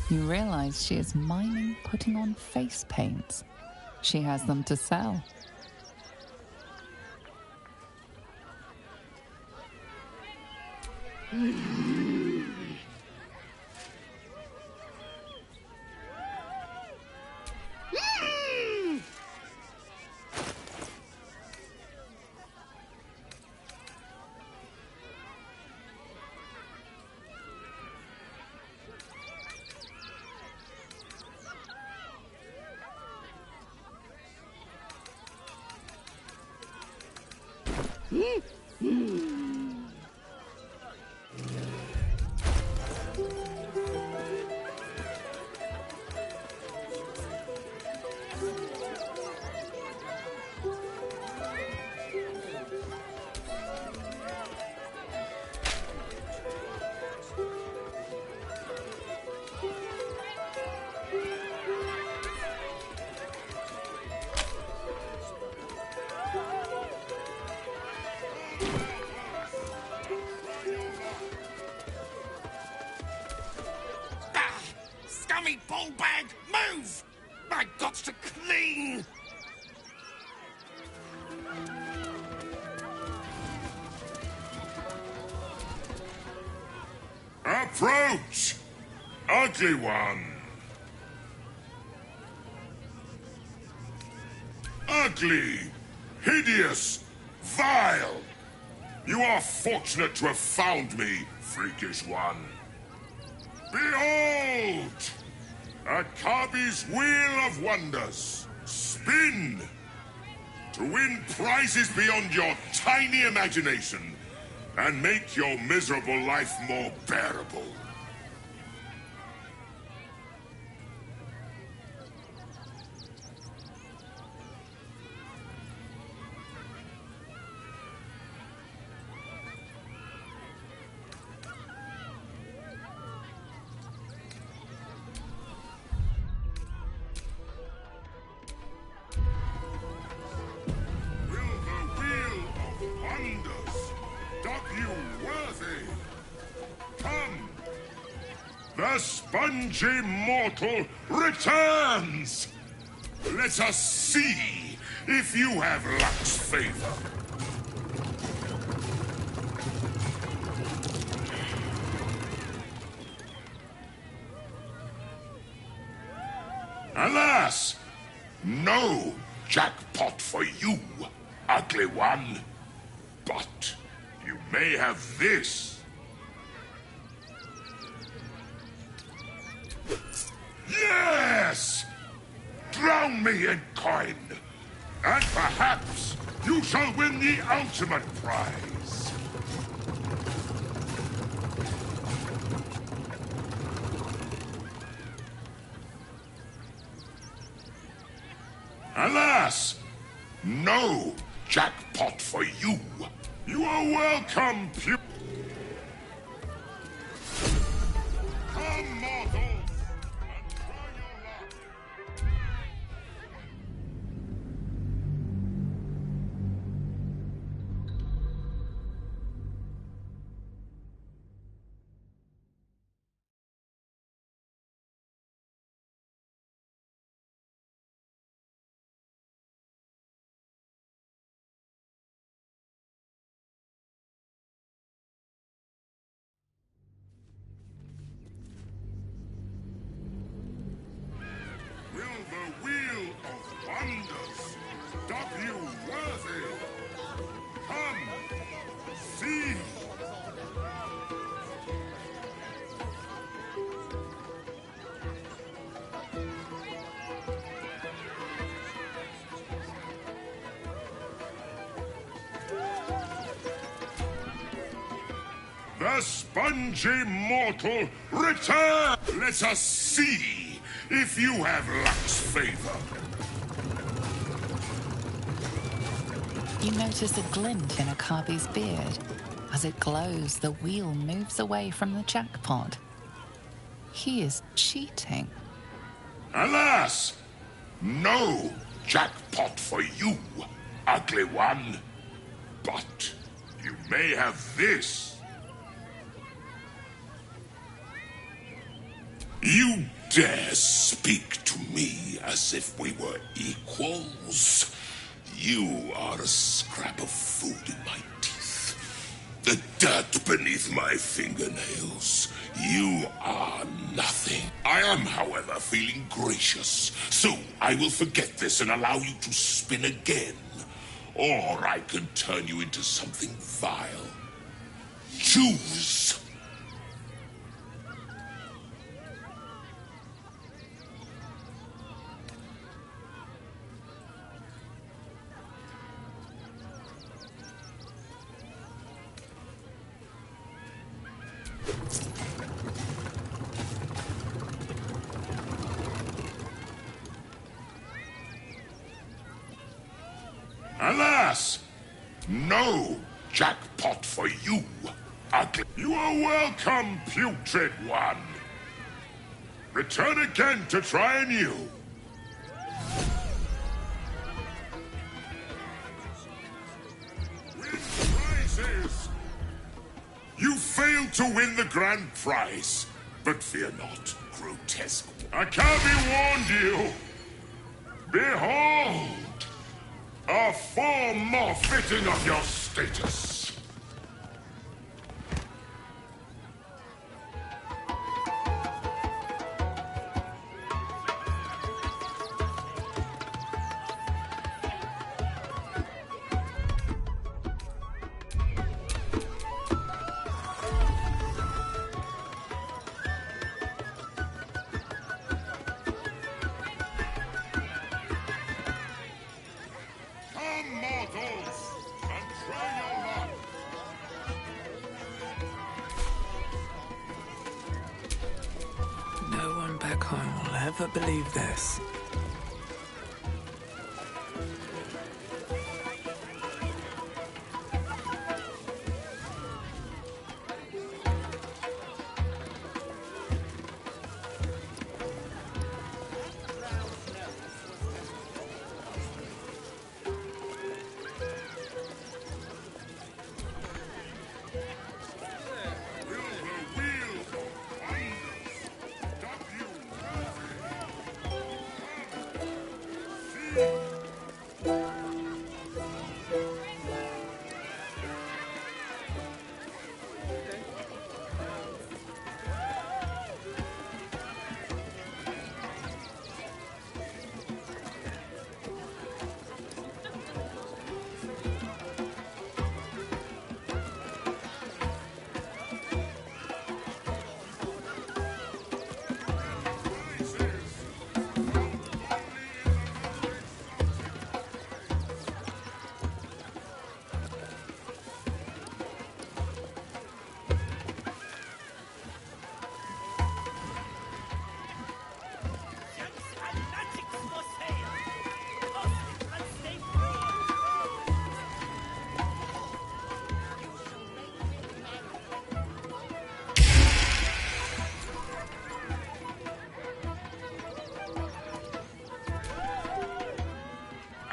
You realize she is mining putting on face paints. She has them to sell. Scummy ballbag, move! My God's to clean! Approach! Ugly one! Ugly! Hideous! Vile! You are fortunate to have found me, freakish one. Behold! Akabi's Wheel of Wonders. Spin! To win prizes beyond your tiny imagination and make your miserable life more bearable. Stop you, worthy! Come! The spongy mortal returns! Let us see if you have luck's favor. Alas! No jackpot for you, ugly one. But you may have this. Yes! Drown me in coin, and perhaps you shall win the ultimate prize. Alas! No jackpot for you. You are welcome, Come, mortals, and try your luck. Will the wheel of wonders stop you worthy? Come, see. The spongy mortal return. Let us see if you have luck's favor. You notice a glint in Akabi's beard. As it glows, the wheel moves away from the jackpot. He is cheating. Alas! No jackpot for you, ugly one. But you may have this. You dare speak to me as if we were equals? You are a scrap of food in my teeth. The dirt beneath my fingernails. You are nothing. I am, however, feeling gracious, so I will forget this and allow you to spin again. Or I can turn you into something vile. Choose. Alas! No jackpot for you, ugly. You are welcome, putrid one. Return again to try anew. Win prizes! You failed to win the grand prize, but fear not, grotesque. Akabi warned you. Behold! A form more fitting of your status. No one back home will ever believe this.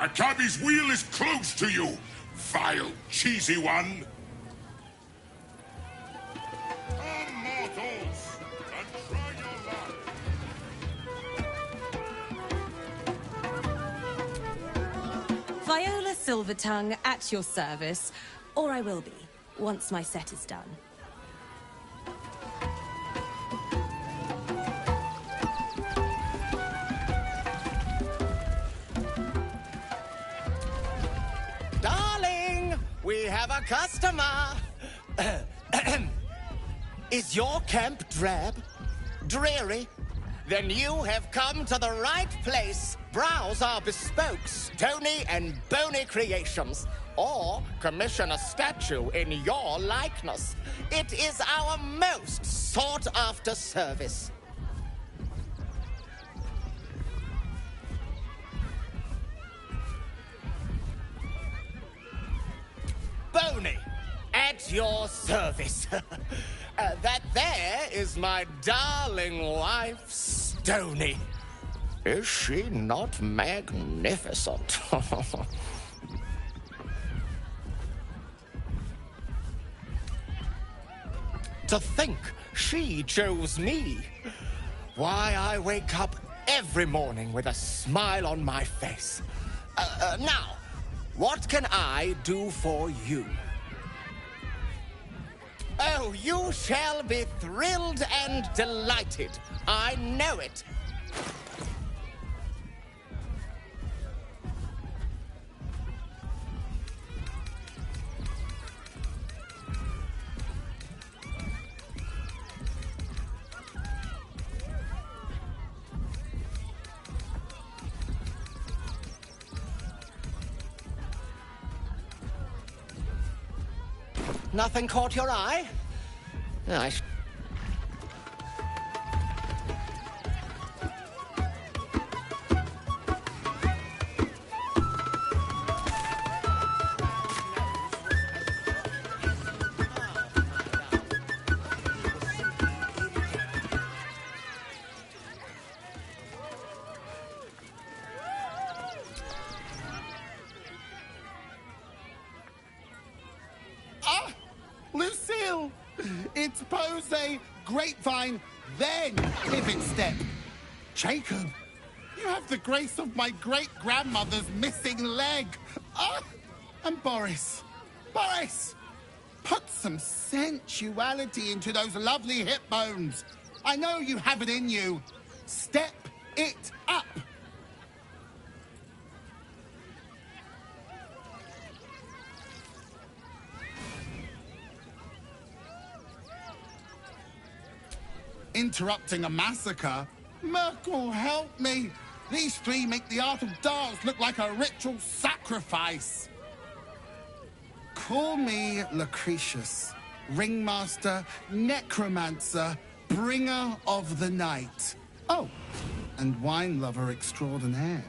A cabby's wheel is close to you, vile, cheesy one. Come, mortals, and try your luck. Viola Silvertongue at your service, or I will be, once my set is done. Darling, we have a customer. Is your camp drab? Dreary? Then you have come to the right place. Browse our bespoke, stony and bony creations. Or commission a statue in your likeness. It is our most sought-after service. Bony, at your service. That there is my darling wife, Stony. Is she not magnificent? To think she chose me. Why, I wake up every morning with a smile on my face. Now, what can I do for you? Oh, you shall be thrilled and delighted. I know it. Nothing caught your eye? Lucille! It's pose, grapevine, then pivot step. Jacob, you have the grace of my great-grandmother's missing leg. And Boris. Boris! Put some sensuality into those lovely hip bones. I know you have it in you. Step it up. Interrupting a massacre? Merkel, help me! These three make the art of dance look like a ritual sacrifice. Call me Lucretius, ringmaster, necromancer, bringer of the night. Oh, and wine lover extraordinaire.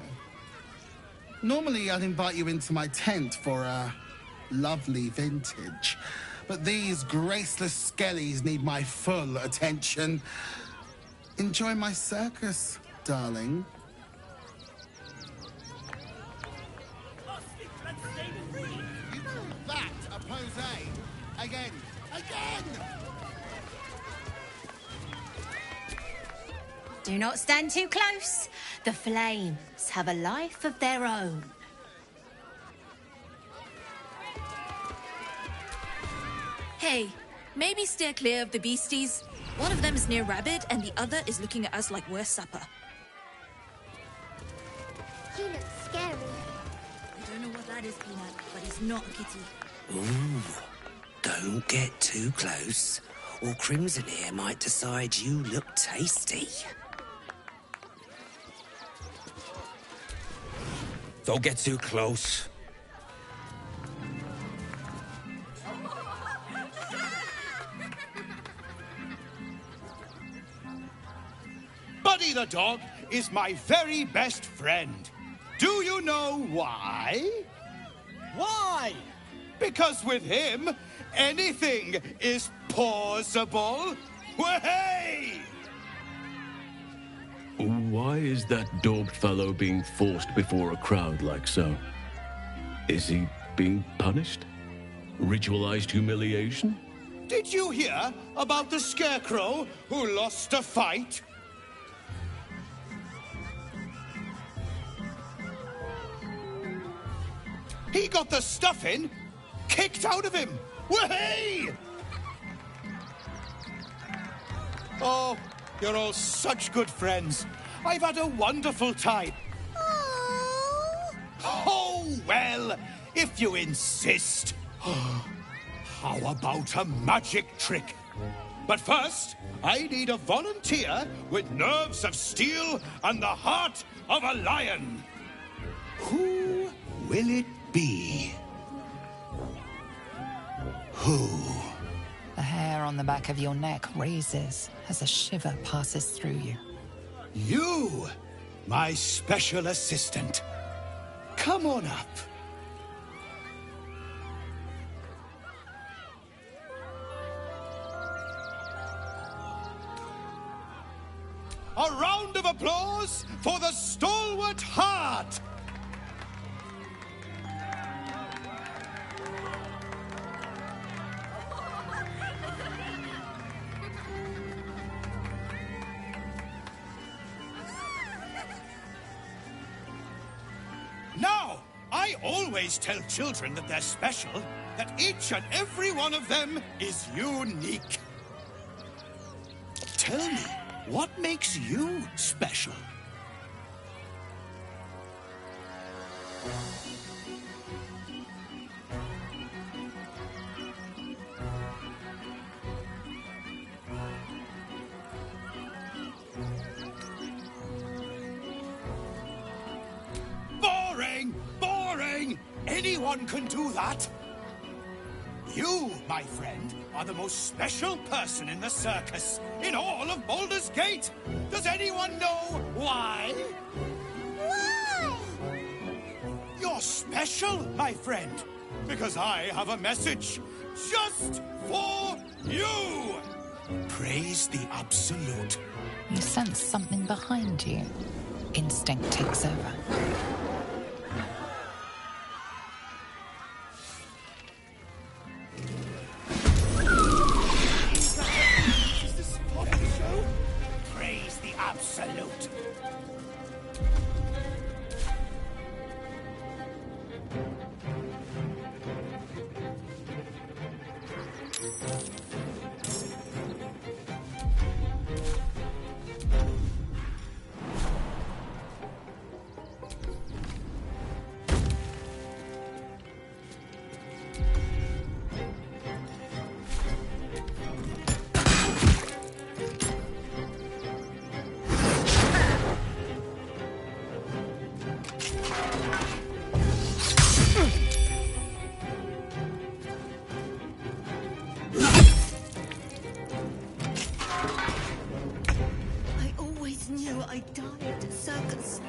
Normally, I'd invite you into my tent for a lovely vintage. But these graceless skellies need my full attention. Enjoy my circus, darling. You call that a pose? Again. Do not stand too close. The flames have a life of their own. Hey, maybe steer clear of the beasties. One of them is near Rabbit, and the other is looking at us like we're supper. He looks scary. I don't know what that is, Peanut, but he's not a kitty. Ooh, don't get too close, or Crimson here might decide you look tasty. Don't get too close. Buddy the dog is my very best friend. Do you know why? Why? Because with him, anything is possible. Way! What Why is that daubed fellow being forced before a crowd like so? Is he being punished? Ritualized humiliation? Did you hear about the scarecrow who lost a fight? He got the stuffing kicked out of him. Wahey! Oh, you're all such good friends. I've had a wonderful time. Oh, well, if you insist. How about a magic trick? But first, I need a volunteer with nerves of steel and the heart of a lion. Who will it be? Who? The hair on the back of your neck raises as a shiver passes through you. You, my special assistant. Come on up. A round of applause for the stalwart heart! Now, I always tell children that they're special, that each and every one of them is unique. Tell me, what makes you special? Boring! Boring! Anyone can do that. You, my friend, are the most special person in the circus, in all of Baldur's Gate. Does anyone know why? Why? You're special, my friend, because I have a message just for you. Praise the Absolute. You sense something behind you. Instinct takes over. Praise the Absolute. I always knew I'd die at a circus.